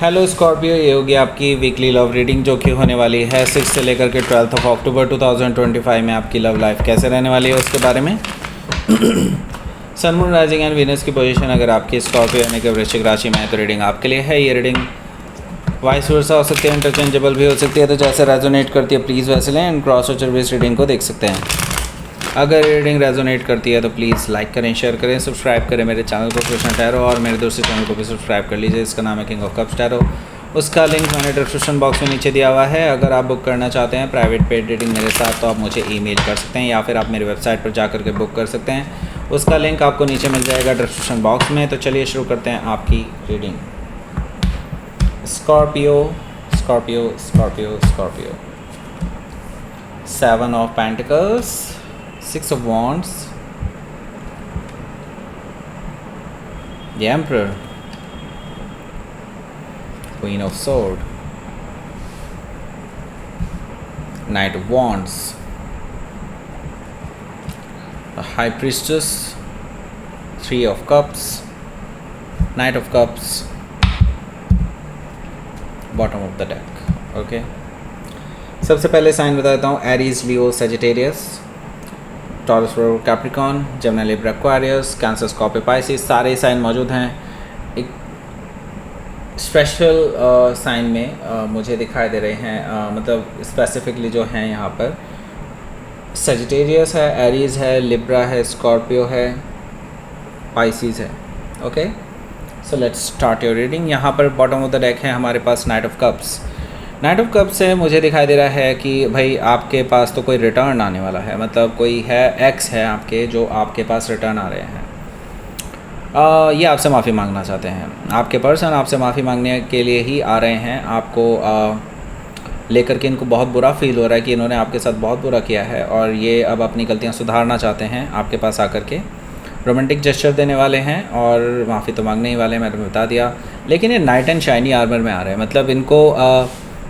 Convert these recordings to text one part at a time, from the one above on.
Hello Scorpio, ये होगी आपकी वीकली लव रीडिंग जो कि होने वाली है 6 से लेकर के 12 ऑफ अक्टूबर 2025 में। आपकी लव लाइफ कैसे रहने वाली है उसके बारे में। सन, मून, राइजिंग एंड वीनस की पोजीशन अगर आपकी स्कॉर्पियो यानी कि वृश्चिक राशि में है तो रीडिंग आपके लिए है। ये रीडिंग वाइस वर्सा हो सकती है, इंटरचेंजेबल भी हो सकती है, तो जैसे रेजोनेट करती है प्लीज़ वैसे लें एंड क्रॉस और बेस रीडिंग को देख सकते हैं। अगर रीडिंग रेजोनेट करती है तो प्लीज़ लाइक करें, शेयर करें, सब्सक्राइब करें मेरे चैनल को कृष्ण टैरो, और मेरे दूसरे चैनल को भी सब्सक्राइब कर लीजिए। इसका नाम है किंग ऑफ कप्स टैरो। उसका लिंक मैंने डिस्क्रिप्शन बॉक्स में नीचे दिया हुआ है। अगर आप बुक करना चाहते हैं प्राइवेट पेड रीडिंग मेरे साथ तो आप मुझे ईमेल कर सकते हैं या फिर आप मेरी वेबसाइट पर जा के बुक कर सकते हैं। उसका लिंक आपको नीचे मिल जाएगा डिस्क्रिप्शन बॉक्स में। तो चलिए शुरू करते हैं आपकी reading. Scorpio Scorpio Scorpio Scorpio 7 of pentacles, 6 of Wands, the Emperor, Queen of Swords, Knight of Wands, the High Priestess, 3 of Cups, Knight of Cups, bottom of the deck. Okay, सबसे पहले sign बता देता हूँ। Aries, Leo, Sagittarius, Taurus, Capricorn, Gemini, Libra, Aquarius, Cancer, Scorpio, Pisces, सारे sign मौजूद हैं। एक special sign में मुझे दिखाई दे रहे हैं, मतलब स्पेसिफिकली जो हैं यहाँ पर सेजिटेरियस है, एरीज है, लिब्रा है, स्कॉर्पियो है, पाइसिस है। Okay, so let's start your reading. यहाँ पर बॉटम ऑफ द डेक है हमारे पास knight of cups. Knight of cup से मुझे दिखाई दे रहा है कि भाई आपके पास तो कोई रिटर्न आने वाला है, मतलब कोई है, एक्स है आपके जो आपके पास रिटर्न आ रहे हैं। ये आपसे माफ़ी मांगना चाहते हैं। आपके पर्सन आपसे माफ़ी मांगने के लिए ही आ रहे हैं। आपको लेकर के इनको बहुत बुरा फील हो रहा है कि इन्होंने आपके साथ बहुत बुरा किया है और ये अब अपनी गलतियाँ सुधारना चाहते हैं। आपके पास आकर के रोमांटिक जेस्चर देने वाले हैं और माफ़ी तो मांगने ही वाले हैं, मैंने बता दिया। लेकिन ये नाइट एंड शाइनी आर्मर में आ रहे हैं, मतलब इनको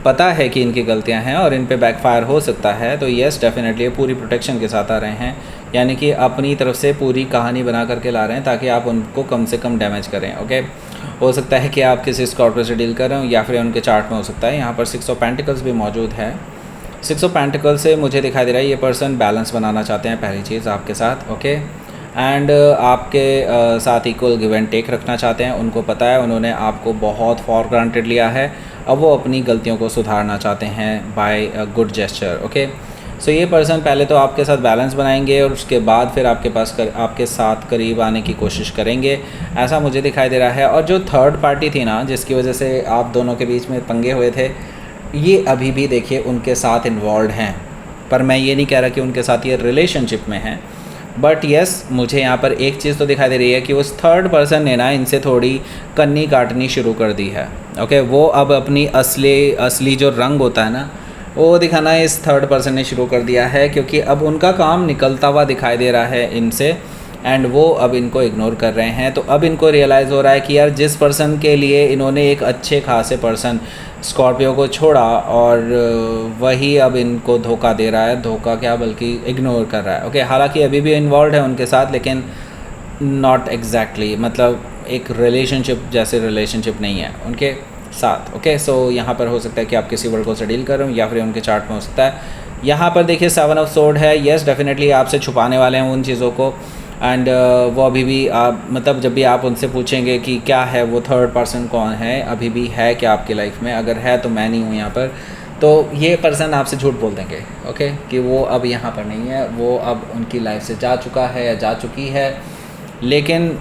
पता है कि इनकी गलतियां हैं और इन पे बैकफायर हो सकता है। तो येस, डेफिनेटली पूरी प्रोटेक्शन के साथ आ रहे हैं, यानी कि अपनी तरफ से पूरी कहानी बना करके ला रहे हैं ताकि आप उनको कम से कम डैमेज करें। ओके, हो सकता है कि आप किसी स्कॉर्पियो से डील कर रहे हो या फिर उनके चार्ट में हो सकता है। यहाँ पर 6 ऑफ पेंटिकल्स भी मौजूद है। 6 ऑफ पेंटिकल्स से मुझे दिखाई दे रहा है ये पर्सन बैलेंस बनाना चाहते हैं, पहली चीज़ आपके साथ। ओके, एंड आपके साथ इक्वल गिव एंड टेक रखना चाहते हैं। उनको पता है उन्होंने आपको बहुत फॉर ग्रांटेड लिया है, अब वो अपनी गलतियों को सुधारना चाहते हैं बाय गुड जेस्चर। ओके, सो ये पर्सन पहले तो आपके साथ बैलेंस बनाएंगे और उसके बाद फिर आपके साथ करीब आने की कोशिश करेंगे, ऐसा मुझे दिखाई दे रहा है। और जो थर्ड पार्टी थी ना, जिसकी वजह से आप दोनों के बीच में पंगे हुए थे, ये अभी भी देखिए उनके साथ इन्वॉल्व हैं। पर मैं ये नहीं कह रहा कि उनके साथ ये रिलेशनशिप में हैं, बट येस मुझे यहाँ पर एक चीज़ तो दिखाई दे रही है कि उस थर्ड पर्सन ने ना इनसे थोड़ी कन्नी काटनी शुरू कर दी है। ओके, वो अब अपनी असली जो रंग होता है ना, वो दिखाना इस थर्ड पर्सन ने शुरू कर दिया है, क्योंकि अब उनका काम निकलता हुआ दिखाई दे रहा है इनसे एंड वो अब इनको इग्नोर कर रहे हैं। तो अब इनको रियलाइज़ हो रहा है कि यार जिस पर्सन के लिए इन्होंने एक अच्छे खासे पर्सन स्कॉर्पियो को छोड़ा और वही अब इनको धोखा दे रहा है, धोखा क्या बल्कि इग्नोर कर रहा है। ओके, हालांकि अभी भी इन्वॉल्व है उनके साथ, लेकिन नॉट एग्जैक्टली, मतलब एक रिलेशनशिप जैसे रिलेशनशिप नहीं है उनके साथ। ओके, सो यहाँ पर हो सकता है कि आप किसी वर्ड को से डील करें या फिर उनके चार्ट में हो सकता है। यहाँ पर देखिए 7 ऑफ सोर्ड है। येस, डेफिनेटली आपसे छुपाने वाले हैं उन चीज़ों को एंड वो अभी भी आप, मतलब जब भी आप उनसे पूछेंगे कि क्या है वो थर्ड पर्सन कौन है, अभी भी है क्या आपकी लाइफ में, अगर है तो मैं नहीं हूँ यहाँ पर, तो ये पर्सन आपसे झूठ बोल देंगे। ओके, कि वो अब यहाँ पर नहीं है, वो अब उनकी लाइफ से जा चुका है या जा चुकी है। लेकिन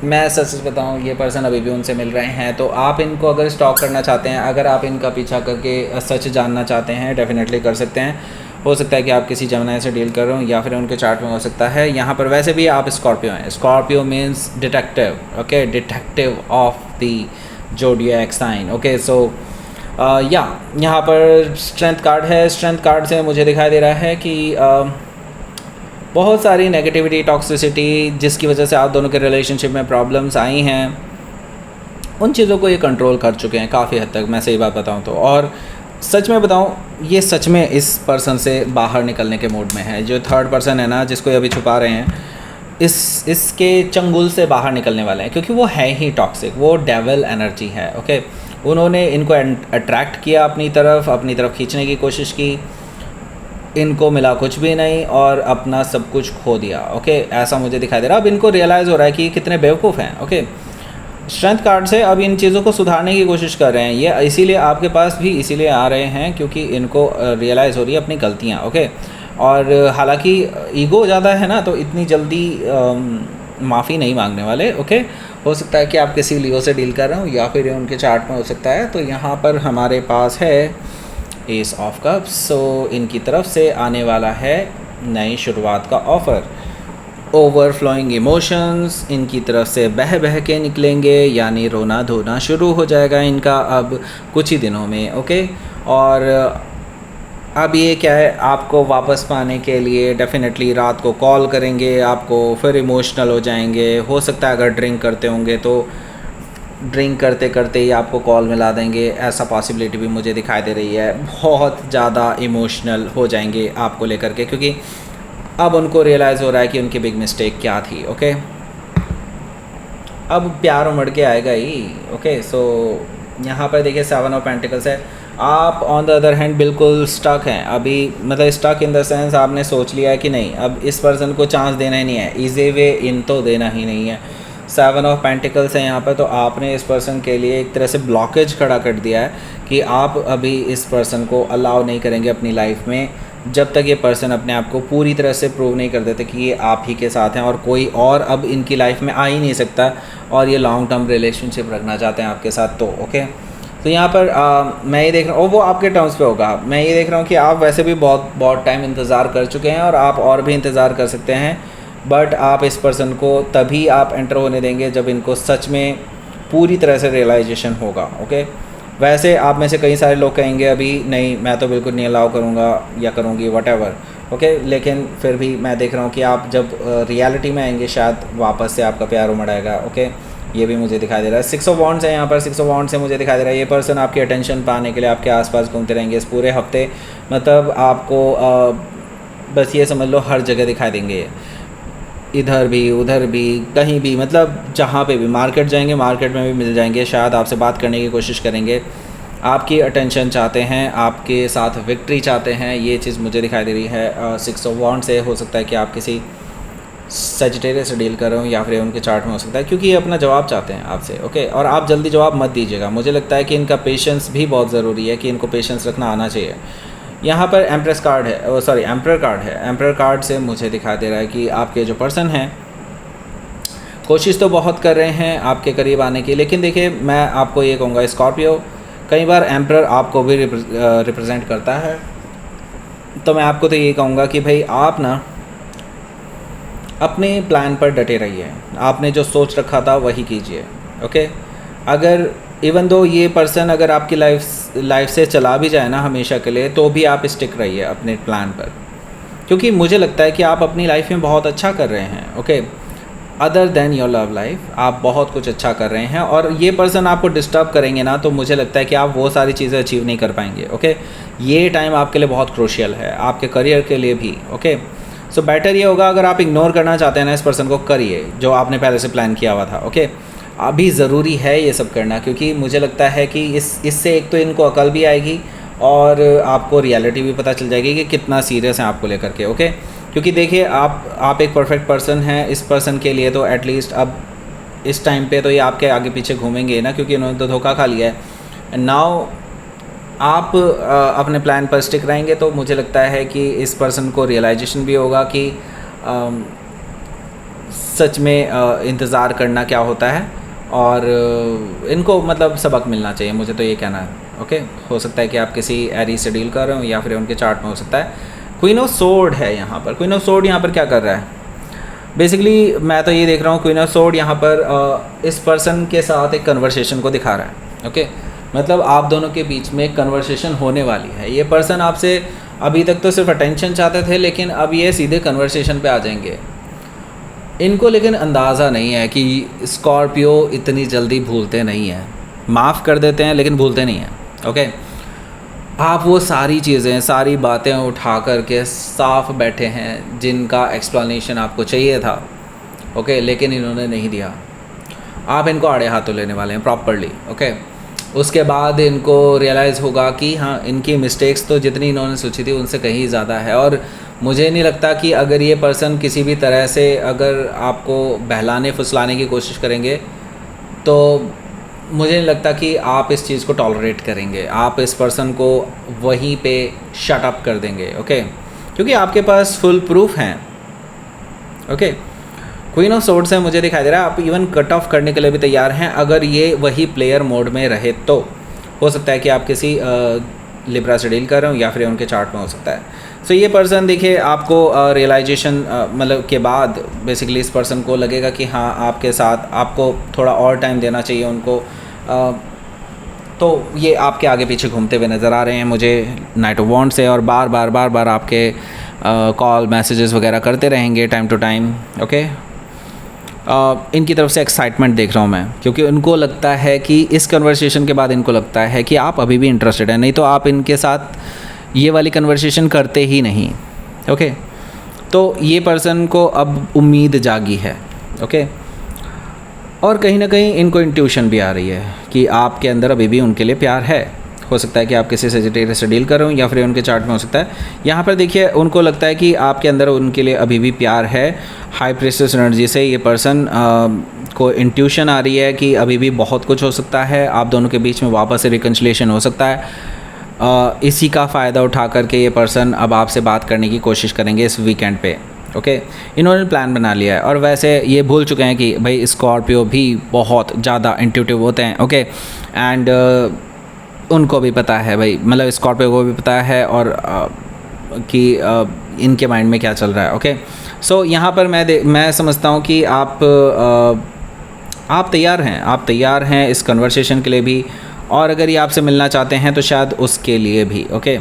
मैं सच बताऊँ, ये पर्सन अभी भी उनसे मिल रहे हैं। तो आप इनको अगर स्टॉक करना चाहते हैं, अगर आप इनका पीछा करके सच जानना चाहते हैं, डेफिनेटली कर सकते हैं। हो सकता है कि आप किसी जेमिनी से डील कर रहे हो या फिर उनके चार्ट में हो सकता है। यहाँ पर वैसे भी आप स्कॉर्पियो हैं। Scorpio means detective. Okay, detective of the zodiac sign. Okay, so यहाँ पर स्ट्रेंथ कार्ड है। स्ट्रेंथ कार्ड से मुझे दिखाई दे रहा है कि बहुत सारी नेगेटिविटी, टॉक्सिसिटी, जिसकी वजह से आप दोनों के रिलेशनशिप में प्रॉब्लम्स आई हैं, उन चीज़ों को ये कंट्रोल कर चुके हैं काफ़ी हद तक, मैं सही बात बताऊँ तो। और सच में बताऊँ, ये सच में इस पर्सन से बाहर निकलने के मूड में है। जो थर्ड पर्सन है ना, जिसको ये अभी छुपा रहे हैं, इसके चंगुल से बाहर निकलने वाले हैं, क्योंकि वो है ही टॉक्सिक, वो डेविल एनर्जी है। ओके, उन्होंने इनको अट्रैक्ट किया अपनी तरफ खींचने की कोशिश की, इनको मिला कुछ भी नहीं और अपना सब कुछ खो दिया। ओके, ऐसा मुझे दिखाई दे रहा। अब इनको रियलाइज़ हो रहा है कि कितने बेवकूफ़ हैं। ओके, स्ट्रेंथ कार्ड से अब इन चीज़ों को सुधारने की कोशिश कर रहे हैं ये, इसीलिए आपके पास भी इसीलिए आ रहे हैं क्योंकि इनको रियलाइज़ हो रही है अपनी गलतियाँ। ओके, और हालांकि ईगो ज़्यादा है ना, तो इतनी जल्दी माफ़ी नहीं मांगने वाले। ओके, हो सकता है कि आप किसी लियो से डील कर रहे हो या फिर उनके चार्ट में हो सकता है। तो यहाँ पर हमारे पास है एस ऑफ कप्स। सो इनकी तरफ से आने वाला है नई शुरुआत का ऑफ़र। ओवरफ्लोइंग इमोशंस इनकी तरफ से बह बह के निकलेंगे, यानी रोना धोना शुरू हो जाएगा इनका अब कुछ ही दिनों में। ओके, और अब ये क्या है, आपको वापस पाने के लिए डेफिनेटली रात को कॉल करेंगे आपको, फिर इमोशनल हो जाएंगे। हो सकता है अगर ड्रिंक करते होंगे तो ड्रिंक करते करते ही आपको कॉल मिला देंगे, ऐसा पॉसिबिलिटी भी मुझे दिखाई दे रही है। बहुत ज़्यादा इमोशनल हो जाएंगे आपको लेकर के, क्योंकि अब उनको रियलाइज़ हो रहा है कि उनकी बिग मिस्टेक क्या थी। ओके, अब प्यार उमड़ के आएगा ही। ओके, सो यहाँ पर देखिए 7 ऑफ पेंटिकल्स है। आप ऑन द अदर हैंड बिल्कुल स्टक हैं अभी, मतलब स्टक इन द सेंस आपने सोच लिया है कि नहीं, अब इस पर्सन को चांस देना ही नहीं है, इजी वे इन तो देना ही नहीं है। 7 ऑफ पेंटिकल्स है यहाँ पर, तो आपने इस पर्सन के लिए एक तरह से ब्लॉकेज खड़ा कर दिया है कि आप अभी इस पर्सन को अलाउ नहीं करेंगे अपनी लाइफ में जब तक ये पर्सन अपने आप को पूरी तरह से प्रूव नहीं कर देते कि ये आप ही के साथ हैं और कोई और अब इनकी लाइफ में आ ही नहीं सकता और ये लॉन्ग टर्म रिलेशनशिप रखना चाहते हैं आपके साथ। तो ओके, तो यहाँ पर मैं ये देख रहा हूँ, वो आपके टर्म्स पे होगा। मैं ये देख रहा हूँ कि आप वैसे भी बहुत टाइम इंतज़ार कर चुके हैं और आप और भी इंतज़ार कर सकते हैं, बट आप इस पर्सन को तभी आप एंटर होने देंगे जब इनको सच में पूरी तरह से रियलाइजेशन होगा। ओके, वैसे आप में से कई सारे लोग कहेंगे अभी नहीं, मैं तो बिल्कुल नहीं अलाउ करूँगा या करूँगी वटेवर। ओके, लेकिन फिर भी मैं देख रहा हूँ कि आप जब रियलिटी में आएंगे शायद वापस से आपका प्यार उमड़ आएगा। ओके, ये भी मुझे दिखाई दे रहा है। 6 ऑफ वॉन्ड्स है यहाँ पर। 6 ऑफ वॉन्ड्स से मुझे दिखाई दे रहा है ये पर्सन आपकी अटेंशन पाने के लिए आपके आसपास घूमते रहेंगे इस पूरे हफ्ते। मतलब आपको बस ये समझ लो हर जगह दिखाई देंगे, इधर भी उधर भी कहीं भी, मतलब जहाँ पे भी, मार्केट जाएंगे मार्केट में भी मिल जाएंगे, शायद आपसे बात करने की कोशिश करेंगे, आपकी अटेंशन चाहते हैं, आपके साथ विक्ट्री चाहते हैं, ये चीज़ मुझे दिखाई दे रही है। 6 ऑफ वॉन्ड्स से हो सकता है कि आप किसी सजिटेरियस से डील कर रहे हो या फिर उनके चार्ट में हो सकता है, क्योंकि ये अपना जवाब चाहते हैं आपसे। ओके, और आप जल्दी जवाब मत दीजिएगा, मुझे लगता है कि इनका पेशेंस भी बहुत ज़रूरी है, कि इनको पेशेंस रखना आना चाहिए। यहाँ पर एम्प्रेस कार्ड है, सॉरी एम्परर कार्ड है। एम्परर कार्ड से मुझे दिखाई दे रहा है कि आपके जो पर्सन हैं कोशिश तो बहुत कर रहे हैं आपके करीब आने की, लेकिन देखिए मैं आपको ये कहूँगा स्कॉर्पियो, कई बार एम्परर आपको भी रिप्रेजेंट करता है, तो मैं आपको तो ये कहूँगा कि भाई आप ना अपने प्लान पर डटे रहिए, आपने जो सोच रखा था वही कीजिए। ओके, अगर इवन दो ये पर्सन अगर आपकी लाइफ से चला भी जाए ना हमेशा के लिए, तो भी आप स्टिक रहिए अपने प्लान पर, क्योंकि मुझे लगता है कि आप अपनी लाइफ में बहुत अच्छा कर रहे हैं। Okay, other than your love life आप बहुत कुछ अच्छा कर रहे हैं, और ये पर्सन आपको डिस्टर्ब करेंगे ना, तो मुझे लगता है कि आप वो सारी चीज़ें अचीव नहीं कर पाएंगे। ओके, ये टाइम आपके लिए बहुत क्रूशियल है, आपके करियर के लिए भी। ओके, सो बेटर ये होगा, अगर आप इग्नोर करना चाहते हैं ना इस पर्सन को, करिए जो आपने पहले से प्लान किया हुआ था। ओके, अभी ज़रूरी है ये सब करना, क्योंकि मुझे लगता है कि इससे एक तो इनको अकल भी आएगी और आपको रियलिटी भी पता चल जाएगी कि कितना सीरियस है आपको लेकर के। ओके, क्योंकि देखिए आप एक परफेक्ट पर्सन हैं इस पर्सन के लिए, तो एटलीस्ट अब इस टाइम पे तो ये आपके आगे पीछे घूमेंगे ना, क्योंकि इन्होंने तो धोखा खा लिया है। नाउ आप अपने प्लान पर स्टिक रहेंगे, तो मुझे लगता है कि इस पर्सन को रियलाइजेशन भी होगा कि सच में इंतज़ार करना क्या होता है, और इनको मतलब सबक मिलना चाहिए, मुझे तो ये कहना है। ओके, हो सकता है कि आप किसी एरी से डील कर रहे हो या फिर उनके चार्ट में हो सकता है। क्वीन ऑफ सोर्ड है यहाँ पर। क्वीन ऑफ सोर्ड यहाँ पर क्या कर रहा है, बेसिकली मैं तो ये देख रहा हूँ क्वीन ऑफ सोर्ड यहाँ पर इस पर्सन के साथ एक कन्वर्सेशन को दिखा रहा है। ओके, मतलब आप दोनों के बीच में एक कन्वर्सेशन होने वाली है। ये पर्सन आपसे अभी तक तो सिर्फ अटेंशन चाहते थे, लेकिन अब ये सीधे कन्वर्सेशन पे आ जाएंगे। इनको लेकिन अंदाज़ा नहीं है कि स्कॉर्पियो इतनी जल्दी भूलते नहीं हैं, माफ़ कर देते हैं लेकिन भूलते नहीं हैं। ओके, आप वो सारी चीज़ें, सारी बातें उठा कर के साफ बैठे हैं जिनका एक्सप्लेनेशन आपको चाहिए था, ओके, लेकिन इन्होंने नहीं दिया। आप इनको आड़े हाथों लेने वाले हैं प्रॉपरली। ओके, उसके बाद इनको रियलाइज़ होगा कि हाँ, इनकी मिस्टेक्स तो जितनी इन्होंने सोची थी उनसे कहीं ज़्यादा है। और मुझे नहीं लगता कि अगर ये पर्सन किसी भी तरह से अगर आपको बहलाने फुसलाने की कोशिश करेंगे तो मुझे नहीं लगता कि आप इस चीज़ को टॉलरेट करेंगे। आप इस पर्सन को वहीं पे शट अप कर देंगे। ओके, क्योंकि आपके पास फुल प्रूफ हैं। ओके, क्वीन ऑफ सोर्ड्स है मुझे दिखाई दे रहा है। आप इवन कट ऑफ करने के लिए भी तैयार हैं अगर ये वही प्लेयर मोड में रहे तो। हो सकता है कि आप किसी लिब्रा से डील कर रहे हो या फिर उनके चार्ट में हो सकता है। सो ये पर्सन देखिए आपको रियलाइजेशन मतलब के बाद बेसिकली इस पर्सन को लगेगा कि हाँ, आपके साथ आपको थोड़ा और टाइम देना चाहिए उनको। तो ये आपके आगे पीछे घूमते हुए नज़र आ रहे हैं मुझे नाइट ऑफ वॉन्ड से, और बार बार आपके कॉल मैसेजेस वगैरह करते रहेंगे टाइम टू टाइम। ओके, इनकी तरफ से एक्साइटमेंट देख रहा हूँ मैं, क्योंकि उनको लगता है कि इस कन्वर्सेशन के बाद इनको लगता है कि आप अभी भी इंटरेस्टेड हैं, नहीं तो आप इनके साथ ये वाली कन्वर्सेशन करते ही नहीं। ओके, तो ये पर्सन को अब उम्मीद जागी है। ओके, और कहीं ना कहीं इनको इंट्यूशन भी आ रही है कि आपके अंदर अभी भी उनके लिए प्यार है। हो सकता है कि आप किसी सजिटेरियस से डील कर रहे हो या फिर उनके चार्ट में हो सकता है। यहाँ पर देखिए उनको लगता है कि आपके अंदर उनके लिए अभी भी प्यार है। हाई प्रीस्टेस एनर्जी से ये पर्सन को इंट्यूशन आ रही है कि अभी भी बहुत कुछ हो सकता है, आप दोनों के बीच में वापस से रिकन्सिलिएशन हो सकता है। इसी का फ़ायदा उठा करके ये पर्सन अब आपसे बात करने की कोशिश करेंगे इस वीकेंड पे। ओके, इन्होंने प्लान बना लिया है, और वैसे ये भूल चुके हैं कि भाई स्कॉर्पियो भी बहुत ज़्यादा इंट्यूटिव होते हैं। ओके, एंड उनको भी पता है भाई, मतलब स्कॉर्पियो को भी पता है और कि इनके माइंड में क्या चल रहा है। ओके, सो यहाँ पर मैं समझता हूँ कि आप तैयार हैं इस कन्वर्सेशन के लिए भी, और अगर ये आपसे मिलना चाहते हैं तो शायद उसके लिए भी। ओके,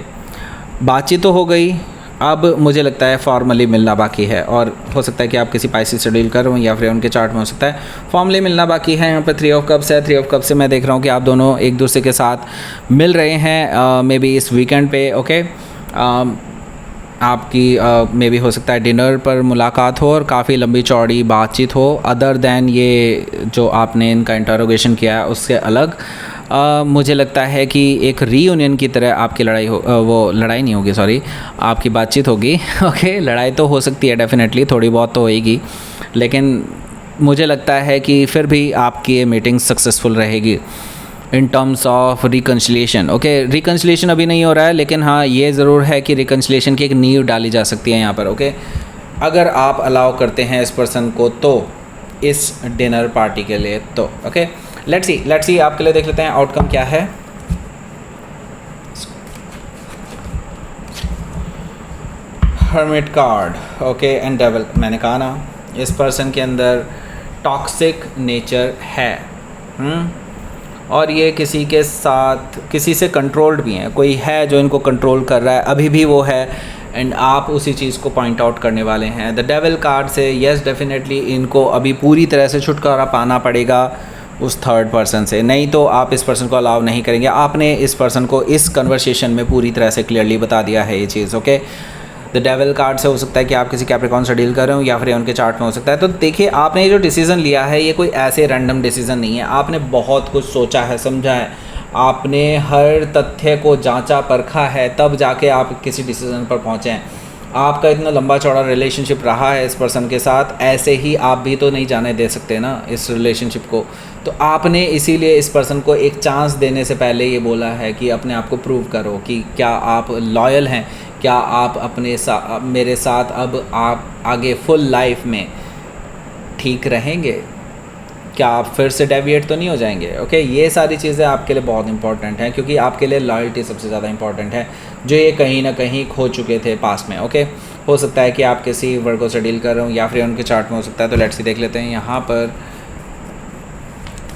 बातचीत तो हो गई, अब मुझे लगता है फॉर्मली मिलना बाकी है, और हो सकता है कि आप किसी पाइसिस से डील कर रहे हो या फिर उनके चार्ट में हो सकता है फॉर्मली मिलना बाकी है। यहाँ पर 3 ऑफ कप्स है। 3 ऑफ कप्स से मैं देख रहा हूँ कि आप दोनों एक दूसरे के साथ मिल रहे हैं मे बी इस वीकेंड पे। ओके, आपकी मे बी हो सकता है डिनर पर मुलाकात हो और काफ़ी लंबी चौड़ी बातचीत हो, अदर दैन ये जो आपने इनका इंटरोगेशन किया है उससे अलग। मुझे लगता है कि एक रीयूनियन की तरह आपकी लड़ाई हो, वो लड़ाई नहीं होगी, सॉरी, आपकी बातचीत होगी। ओके, लड़ाई तो हो सकती है डेफिनेटली, थोड़ी बहुत तो होएगी, लेकिन मुझे लगता है कि फिर भी आपकी ये मीटिंग सक्सेसफुल रहेगी in terms of reconciliation. Okay, reconciliation अभी नहीं हो रहा है, लेकिन हाँ ये ज़रूर है कि रिकन्सिलिएशन की एक नींव डाली जा सकती है यहाँ पर। ओके, अगर आप अलाउ करते हैं इस पर्सन को तो इस डिनर पार्टी के लिए तो। ओके, लेट्स सी आपके लिए देख लेते हैं आउटकम क्या है। Hermit card. Okay, and devil. मैंने कहा ना इस पर्सन के अंदर टॉक्सिक नेचर है। और ये किसी के साथ किसी से कंट्रोल्ड भी हैं, कोई है जो इनको कंट्रोल कर रहा है, अभी भी वो है, एंड आप उसी चीज़ को पॉइंट आउट करने वाले हैं। द डेविल कार्ड से यस डेफिनेटली इनको अभी पूरी तरह से छुटकारा पाना पड़ेगा उस थर्ड पर्सन से, नहीं तो आप इस पर्सन को अलाउ नहीं करेंगे। आपने इस पर्सन को इस कन्वर्सेशन में पूरी तरह से क्लियरली बता दिया है ये चीज़। ओके, द डेविल कार्ड से हो सकता है कि आप किसी कैप्रिकॉर्न से डील कर रहे हो या फिर उनके चार्ट में हो सकता है। तो देखिए आपने ये जो डिसीज़न लिया है ये कोई ऐसे रैंडम डिसीज़न नहीं है, आपने बहुत कुछ सोचा है, समझा है, आपने हर तथ्य को जांचा परखा है, तब जाके आप किसी डिसीज़न पर पहुँचे हैं। आपका इतना लंबा चौड़ा रिलेशनशिप रहा है इस पर्सन के साथ, ऐसे ही आप भी तो नहीं जाने दे सकते ना इस रिलेशनशिप को। तो आपने इसीलिए इस पर्सन को एक चांस देने से पहले ये बोला है कि अपने आप को प्रूव करो कि क्या आप लॉयल हैं, क्या आप अपने मेरे साथ अब आप आगे फुल लाइफ में ठीक रहेंगे, क्या आप फिर से डेविएट तो नहीं हो जाएंगे। ओके, ये सारी चीज़ें आपके लिए बहुत इंपॉर्टेंट हैं, क्योंकि आपके लिए लॉयल्टी सबसे ज़्यादा इंपॉर्टेंट है, जो ये कहीं ना कहीं खो चुके थे पास्ट में। ओके, हो सकता है कि आप किसी वर्गों से डील कर रहे हो या फिर उनके चार्ट में हो सकता है। तो लेट्स सी देख लेते हैं यहाँ पर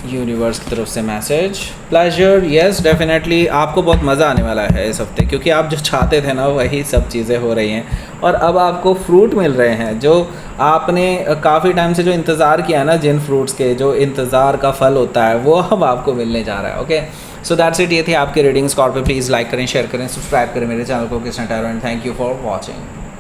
यूनिवर्स की तरफ से मैसेज। प्लेजर, यस डेफिनेटली आपको बहुत मज़ा आने वाला है इस हफ्ते, क्योंकि आप जो चाहते थे ना वही सब चीज़ें हो रही हैं और अब आपको फ्रूट मिल रहे हैं, जो आपने काफ़ी टाइम से जो इंतज़ार किया ना, जिन फ्रूट्स के जो इंतज़ार का फल होता है वो अब आपको मिलने जा रहा है। ओके, सो दैट्स इट, ये थी आपकी रीडिंग। स्कॉर्पियो प्लीज़ लाइक करें, शेयर करें, सब्सक्राइब करें मेरे चैनल को Krishna tarot, and thank you for watching.